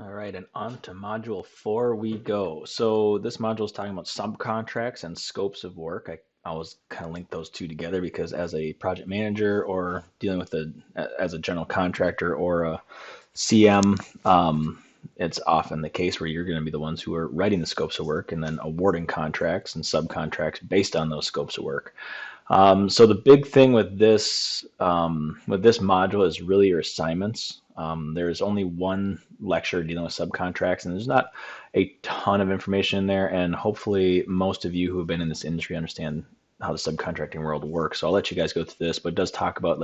All right, and on to module 4 we go. So this module is talking about subcontracts and scopes of work. I always kind of link those two together because as a project manager or dealing with as a general contractor or a CM, it's often the case where you're going to be the ones who are writing the scopes of work and then awarding contracts and subcontracts based on those scopes of work. So the big thing with this module is really your assignments. There's only one lecture dealing with subcontracts, and there's not a ton of information in there. And hopefully, most of you who have been in this industry understand how the subcontracting world works. So I'll let you guys go through this, but it does talk about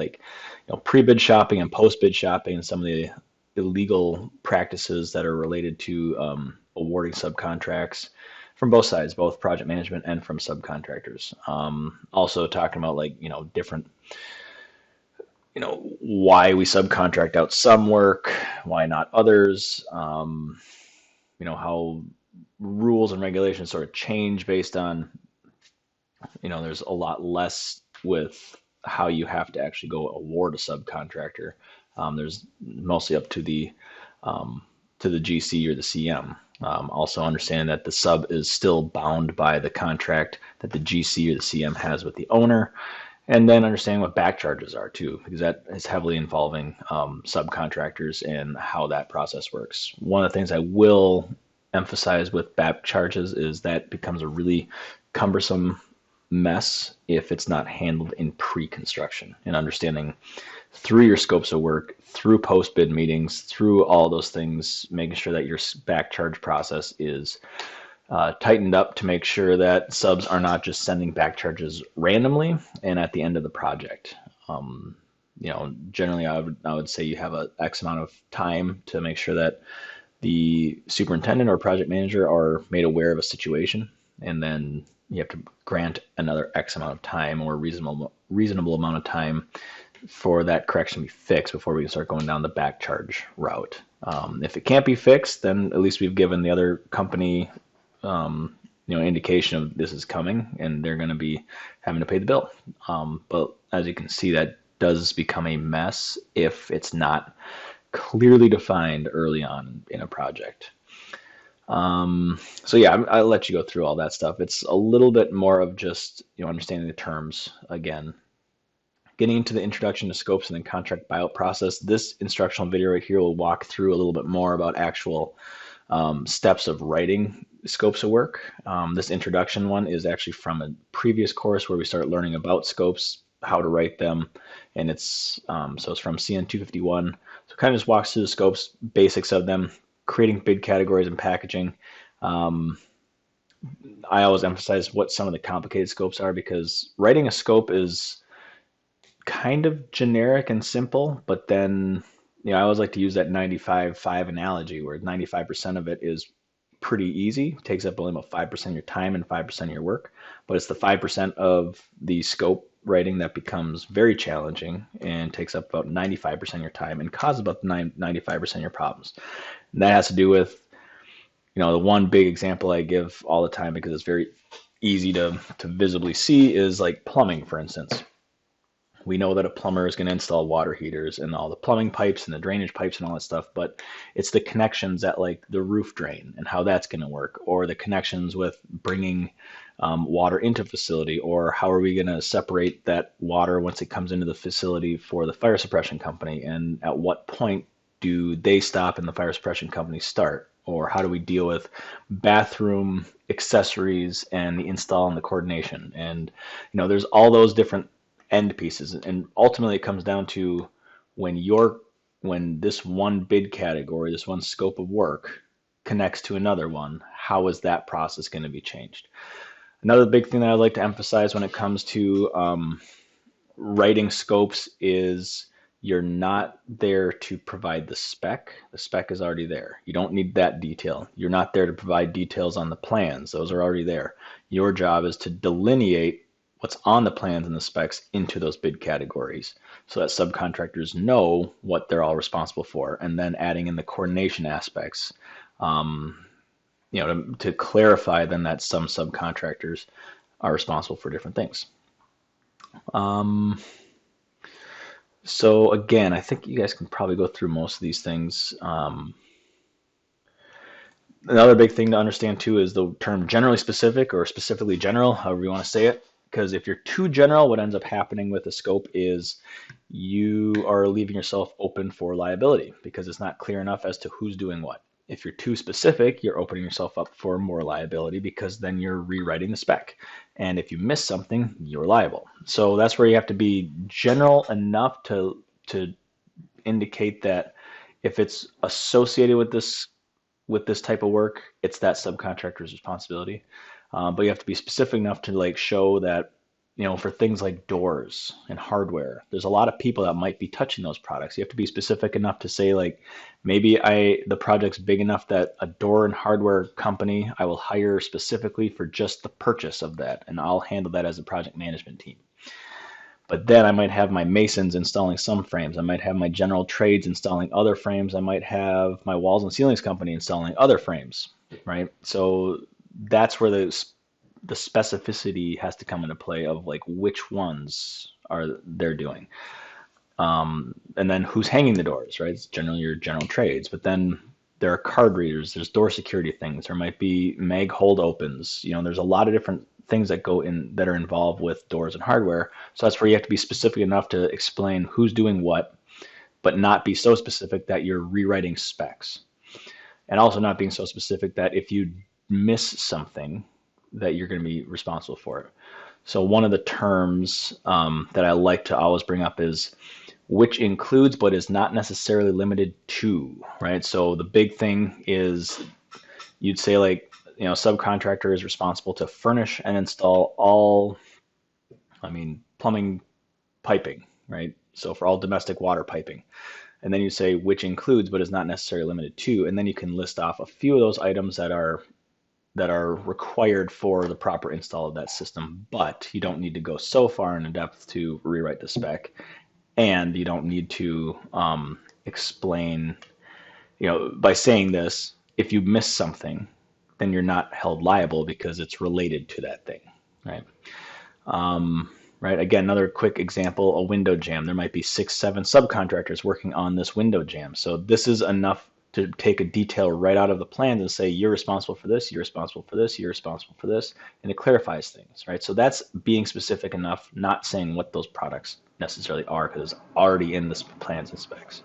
pre-bid shopping and post-bid shopping and some of the illegal practices that are related to awarding subcontracts from both sides, both project management and from subcontractors. Also talking about different, why we subcontract out some work, why not others, how rules and regulations sort of change based on, there's a lot less with how you have to actually go award a subcontractor. There's mostly up to the GC or the CM. Also understand that the sub is still bound by the contract that the GC or the CM has with the owner, and then understanding what back charges are too, because that is heavily involving subcontractors and how that process works. One of the things I will emphasize with back charges is that becomes a really cumbersome mess if it's not handled in pre-construction, and understanding through your scopes of work, through post-bid meetings, through all those things, making sure that your back charge process is tightened up to make sure that subs are not just sending back charges randomly and at the end of the project. Generally I would say you have a X amount of time to make sure that the superintendent or project manager are made aware of a situation, and then you have to grant another X amount of time or reasonable amount of time for that correction to be fixed before we can start going down the back charge route. If it can't be fixed, then at least we've given the other company indication of this is coming and they're going to be having to pay the bill. But as you can see, that does become a mess if it's not clearly defined early on in a project. So yeah, I'll let you go through all that stuff. It's a little bit more of just understanding the terms again. Getting into the introduction to scopes and then contract buyout process. This instructional video right here will walk through a little bit more about actual steps of writing scopes of work. This introduction one is actually from a previous course where we start learning about scopes, how to write them, and it's from CN357. So it kind of just walks through the scopes, basics of them, creating bid categories and packaging. I always emphasize what some of the complicated scopes are, because writing a scope is kind of generic and simple, but then I always like to use that 95-5 analogy where 95% of it is pretty easy, takes up only about 5% of your time and 5% of your work, but it's the 5% of the scope writing that becomes very challenging and takes up about 95% of your time and causes about 95% of your problems. And that has to do with the one big example I give all the time, because it's very easy to visibly see, is like plumbing, for instance. We know that a plumber is going to install water heaters and all the plumbing pipes and the drainage pipes and all that stuff, but it's the connections at like the roof drain and how that's going to work, or the connections with bringing water into a facility, or how are we going to separate that water once it comes into the facility for the fire suppression company, and at what point do they stop and the fire suppression company start, or how do we deal with bathroom accessories and the install and the coordination, and there's all those different end pieces, and ultimately it comes down to when this one bid category, this one scope of work connects to another one, how is that process going to be changed? Another big thing that I'd like to emphasize when it comes to writing scopes is you're not there to provide the spec. The spec is already there. You don't need that detail. You're not there to provide details on the plans. Those are already there. Your job is to delineate what's on the plans and the specs into those bid categories so that subcontractors know what they're all responsible for, and then adding in the coordination aspects to clarify then that some subcontractors are responsible for different things. So again, I think you guys can probably go through most of these things Another big thing to understand too is the term generally specific or specifically general, however you want to say it. Because if you're too general, what ends up happening with a scope is you are leaving yourself open for liability because it's not clear enough as to who's doing what. If you're too specific, you're opening yourself up for more liability because then you're rewriting the spec. And if you miss something, you're liable. So that's where you have to be general enough to indicate that if it's associated with this type of work, it's that subcontractor's responsibility. But you have to be specific enough to like show that, for things like doors and hardware, there's a lot of people that might be touching those products. You have to be specific enough to say like, maybe the project's big enough that a door and hardware company I will hire specifically for just the purchase of that, and I'll handle that as a project management team. But then I might have my masons installing some frames. I might have my general trades installing other frames. I might have my walls and ceilings company installing other frames, right? So that's where the specificity has to come into play of like which ones are they're doing. And then who's hanging the doors, right? It's generally your general trades. But then there are card readers, there's door security things, there might be mag hold opens. There's a lot of different things that go in that are involved with doors and hardware. So that's where you have to be specific enough to explain who's doing what, but not be so specific that you're rewriting specs. And also not being so specific that if you miss something, that you're going to be responsible for it. So one of the terms that I like to always bring up is which includes but is not necessarily limited to, right? So the big thing is you'd say like, subcontractor is responsible to furnish and install all, plumbing piping, right? So for all domestic water piping. And then you say which includes but is not necessarily limited to, and then you can list off a few of those items that are required for the proper install of that system, but you don't need to go so far into depth to rewrite the spec, and you don't need to explain, by saying this, if you miss something, then you're not held liable because it's related to that thing, right? Right. Again, another quick example, a window jamb. There might be 6, 7 subcontractors working on this window jamb. So this is enough to take a detail right out of the plans and say, you're responsible for this, you're responsible for this, you're responsible for this, and it clarifies things, right? So that's being specific enough, not saying what those products necessarily are because it's already in the plans and specs.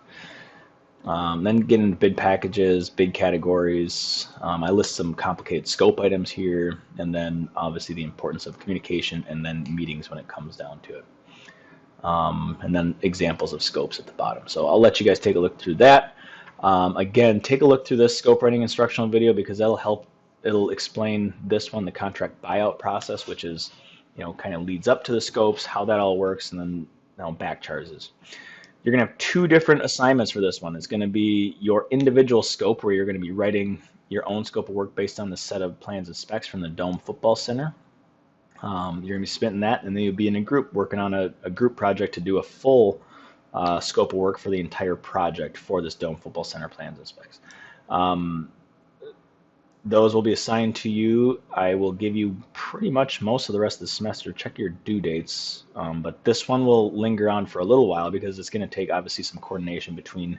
Then get into bid packages, bid categories. I list some complicated scope items here, and then obviously the importance of communication and then meetings when it comes down to it. And then examples of scopes at the bottom. So I'll let you guys take a look through that. Again, take a look through this scope writing instructional video because that'll help. It'll explain this one, the contract buyout process, which is, kind of leads up to the scopes, how that all works, and then back charges. You're going to have 2 different assignments for this one. It's going to be your individual scope where you're going to be writing your own scope of work based on the set of plans and specs from the Dome Football Center. You're going to be spending that, and then you'll be in a group working on a group project to do a full scope of work for the entire project for this Dome Football Center plans and specs. Those will be assigned to you. I will give you pretty much most of the rest of the semester. Check your due dates. But this one will linger on for a little while because it's going to take obviously some coordination between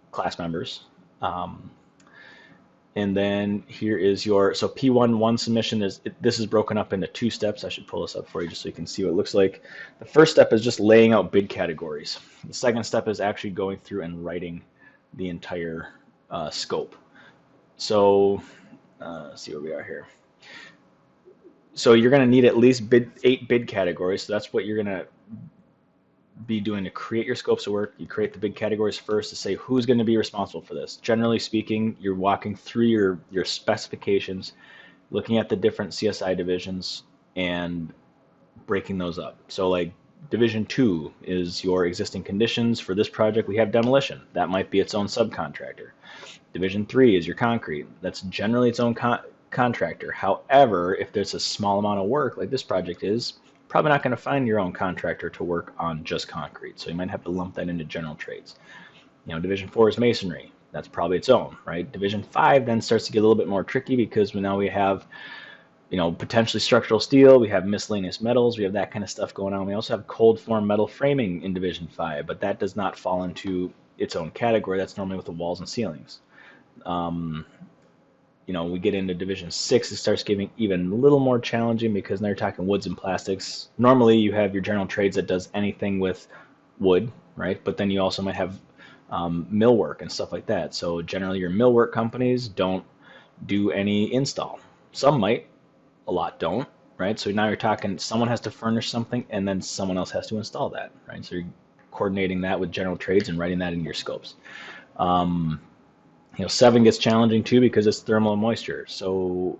class members. And then here is so P1 submission this is broken up into 2 steps. I should pull this up for you just so you can see what it looks like. The first step is just laying out bid categories. The second step is actually going through and writing the entire scope. So let's see where we are here. So you're going to need at least 8 bid categories. So that's what you're going to be doing to create your scopes of work. You create the bid categories first to say who's going to be responsible for this. Generally speaking, you're walking through your specifications, looking at the different CSI divisions and breaking those up. So like Division 2 is your existing conditions. For this project, we have demolition. That might be its own subcontractor. Division 3 is your concrete. That's generally its own contractor. However, if there's a small amount of work like this project is, probably not going to find your own contractor to work on just concrete. So you might have to lump that into general trades. Division 4 is masonry. That's probably its own, right? Division 5 then starts to get a little bit more tricky because now we have potentially structural steel, we have miscellaneous metals, we have that kind of stuff going on. We also have cold form metal framing in Division 5, but that does not fall into its own category. That's normally with the walls and ceilings. we get into Division 6, it starts getting even a little more challenging because now you're talking woods and plastics. Normally you have your general trades that does anything with wood, right? But then you also might have millwork and stuff like that. So generally your millwork companies don't do any install. Some might, a lot don't, right? So now you're talking someone has to furnish something and then someone else has to install that, right? So you're coordinating that with general trades and writing that in your scopes. Um, 7 gets challenging too because it's thermal and moisture. So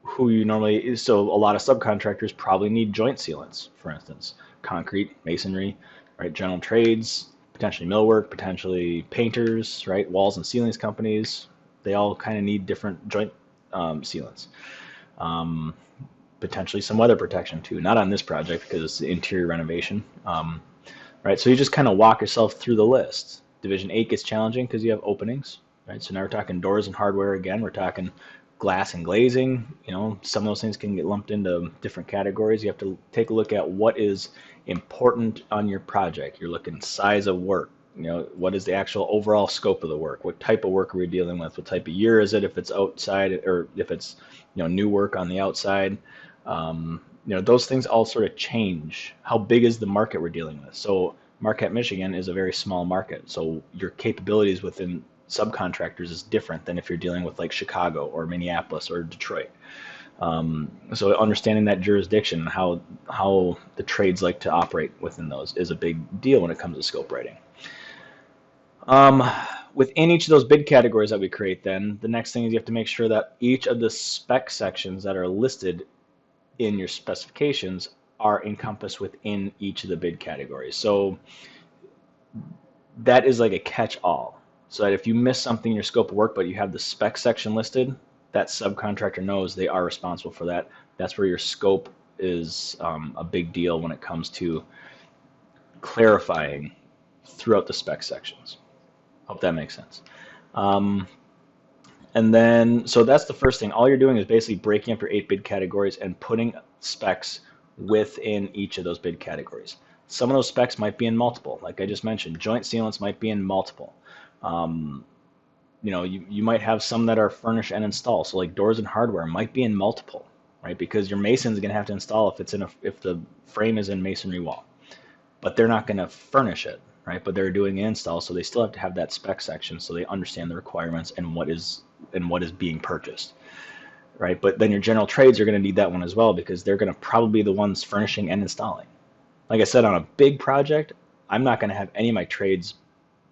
so a lot of subcontractors probably need joint sealants, for instance, concrete, masonry, right? General trades, potentially millwork, potentially painters, right? Walls and ceilings companies, they all kind of need different joint sealants. Um, Potentially some weather protection too. Not on this project because it's the interior renovation. Right, so you just kind of walk yourself through the list. Division 8 gets challenging because you have openings, right? So now we're talking doors and hardware again. We're talking glass and glazing. Some of those things can get lumped into different categories. You have to take a look at what is important on your project. You're looking size of work. What is the actual overall scope of the work? What type of work are we dealing with? What type of year is it? If it's outside or if it's new work on the outside. Those things all sort of change. How big is the market we're dealing with? So Marquette, Michigan is a very small market. So your capabilities within subcontractors is different than if you're dealing with like Chicago or Minneapolis or Detroit. So understanding that jurisdiction and how the trades like to operate within those is a big deal when it comes to scope writing. Um, Within each of those bid categories that we create, then the next thing is you have to make sure that each of the spec sections that are listed in your specifications are encompassed within each of the bid categories. So that is like a catch-all. So that if you miss something in your scope of work, but you have the spec section listed, that subcontractor knows they are responsible for that. That's where your scope is a big deal when it comes to clarifying throughout the spec sections. Hope that makes sense. And then, so that's the first thing. All you're doing is basically breaking up your 8 bid categories and putting specs within each of those bid categories. Some of those specs might be in multiple. Like I just mentioned, joint sealants might be in multiple. You might have some that are furnish and install. So like doors and hardware might be in multiple, right? Because your mason's going to have to install if the frame is in masonry wall, but they're not going to furnish it, right? But they're doing the install, so they still have to have that spec section so they understand the requirements and what is being purchased, right? But then your general trades are going to need that one as well because they're going to probably be the ones furnishing and installing. Like I said, on a big project, I'm not going to have any of my trades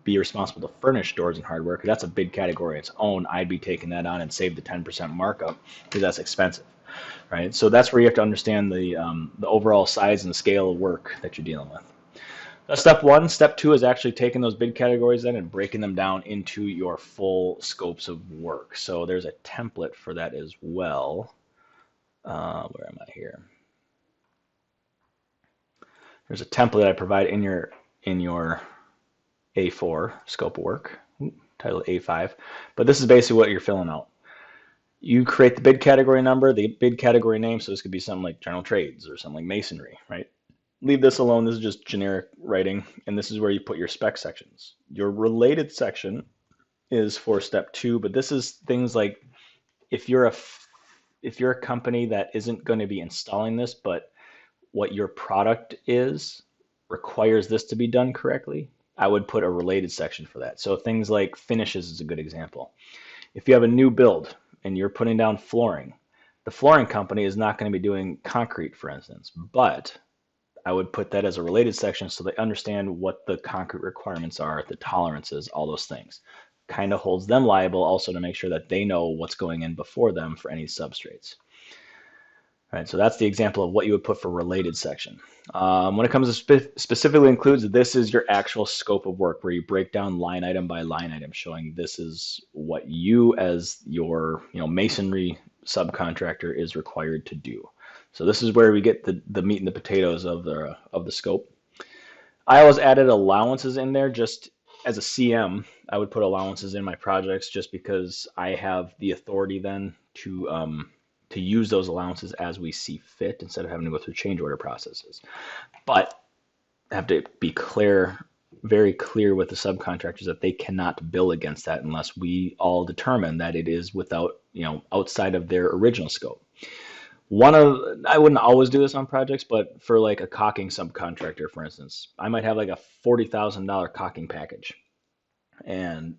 be responsible to furnish doors and hardware because that's a big category its own. I'd be taking that on and save the 10% markup because that's expensive, right? So that's where you have to understand the overall size and scale of work that you're dealing with. That's step 1. Step 2 is actually taking those bid categories then and breaking them down into your full scopes of work. So there's a template for that as well. Where am I here? There's a template I provide in your A4 scope of work, title A5. But this is basically what you're filling out. You create the bid category number, the bid category name. So this could be something like general trades or something like masonry, right? Leave this alone. This is just generic writing, and this is where you put your spec sections. Your related section is for step 2, but this is things like if you're a company that isn't going to be installing this, but what your product is requires this to be done correctly, I would put a related section for that. So things like finishes is a good example. If you have a new build and you're putting down flooring, the flooring company is not going to be doing concrete, for instance, but I would put that as a related section so they understand what the concrete requirements are, the tolerances, all those things. Kind of holds them liable also to make sure that they know what's going in before them for any substrates. All right, so that's the example of what you would put for related section. When it comes to specifically includes, this is your actual scope of work where you break down line item by line item, showing this is what you as your masonry subcontractor is required to do. So this is where we get the meat and the potatoes of the scope. I always added allowances in there just as a CM. I would put allowances in my projects just because I have the authority then to use those allowances as we see fit instead of having to go through change order processes. But I have to be clear very clear with the subcontractors that they cannot bill against that unless we all determine that it is without, outside of their original scope. I wouldn't always do this on projects, but for like a caulking subcontractor, for instance, I might have like a $40,000 caulking package. And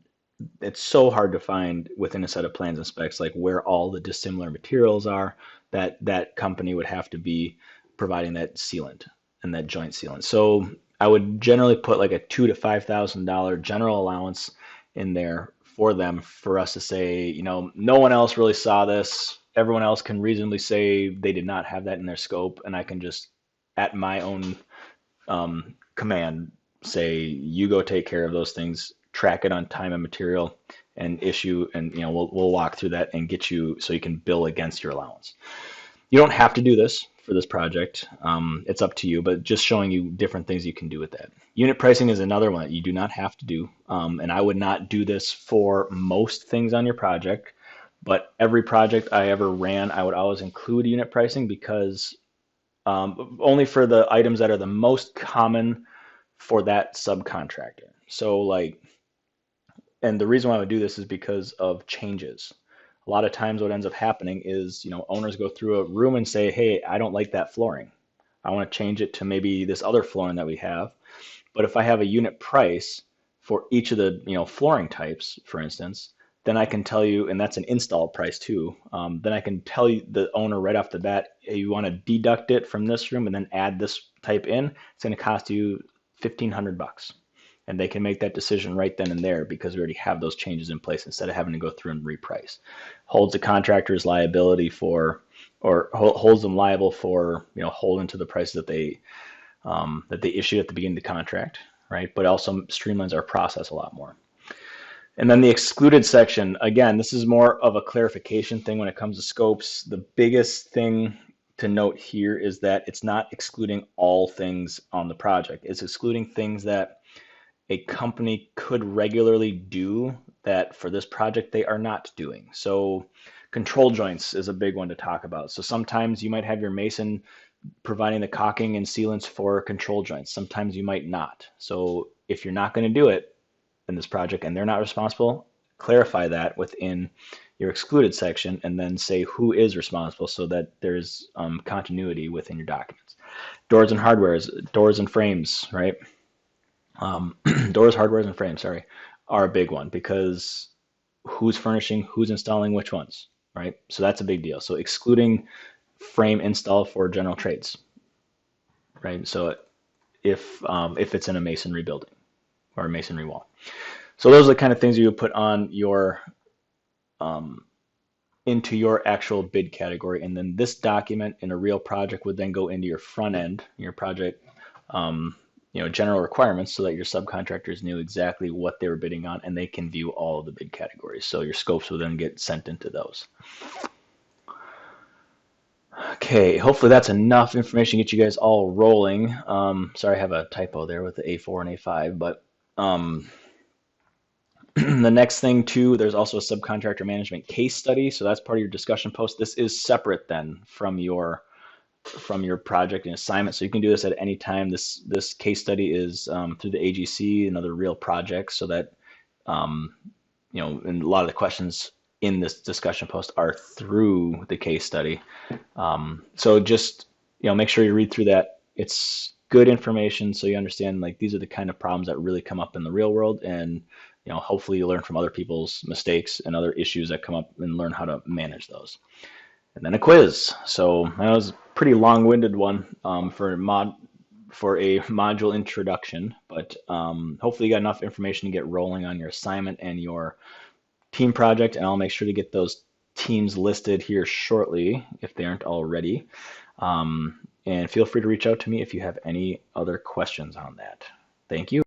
it's so hard to find within a set of plans and specs, like where all the dissimilar materials are that that company would have to be providing that sealant and that joint sealant. So I would generally put like a $2,000 to $5,000 general allowance in there for them, for us to say, no one else really saw this. Everyone else can reasonably say they did not have that in their scope, and I can just, at my own command, say, you go take care of those things, track it on time and material, and issue, and we'll walk through that and get you so you can bill against your allowance. You don't have to do this for this project. It's up to you, but just showing you different things you can do with that. Unit pricing is another one that you do not have to do, and I would not do this for most things on your project, but every project I ever ran, I would always include unit pricing, because only for the items that are the most common for that subcontractor. So like, and the reason why I would do this is because of changes. A lot of times what ends up happening is, owners go through a room and say, hey, I don't like that flooring. I want to change it to maybe this other flooring that we have. But if I have a unit price for each of the, flooring types, for instance, then I can tell you, and that's an install price too, then I can tell you, the owner, right off the bat, hey, you want to deduct it from this room and then add this type in, it's going to cost you $1,500. And they can make that decision right then and there, because we already have those changes in place, instead of having to go through and reprice. Holds the contractor's liability for, or holds them liable for, holding to the prices that they issued at the beginning of the contract, right? But also streamlines our process a lot more. And then the excluded section, again, this is more of a clarification thing when it comes to scopes. The biggest thing to note here is that it's not excluding all things on the project. It's excluding things that a company could regularly do that for this project they are not doing. So control joints is a big one to talk about. So sometimes you might have your mason providing the caulking and sealants for control joints. Sometimes you might not. So if you're not going to do it in this project and they're not responsible, clarify that within your excluded section, and then say who is responsible, so that there's continuity within your documents. Doors and hardwares, doors and frames, right? Doors, hardwares, and frames, sorry, are a big one, because who's furnishing, who's installing which ones, right? So that's a big deal. So excluding frame install for general trades, right? So if it's in a masonry building or a masonry wall. So those are the kind of things you would put on your into your actual bid category, and then this document in a real project would then go into your front end, your project general requirements, so that your subcontractors knew exactly what they were bidding on, and they can view all of the bid categories. So your scopes will then get sent into those. Okay, hopefully that's enough information to get you guys all rolling. Sorry, I have a typo there with the A4 and A5, but the next thing too, there's also a subcontractor management case study. So that's part of your discussion post. This is separate then from your project and assignment. So you can do this at any time. This case study is through the AGC and other real projects, so that and a lot of the questions in this discussion post are through the case study. So just make sure you read through that. It's good information, so you understand, like, these are the kind of problems that really come up in the real world, and hopefully you learn from other people's mistakes and other issues that come up, and learn how to manage those. And then a quiz. So that was a pretty long-winded one for a module introduction, but hopefully you got enough information to get rolling on your assignment and your team project, and I'll make sure to get those teams listed here shortly if they aren't already. And feel free to reach out to me if you have any other questions on that. Thank you.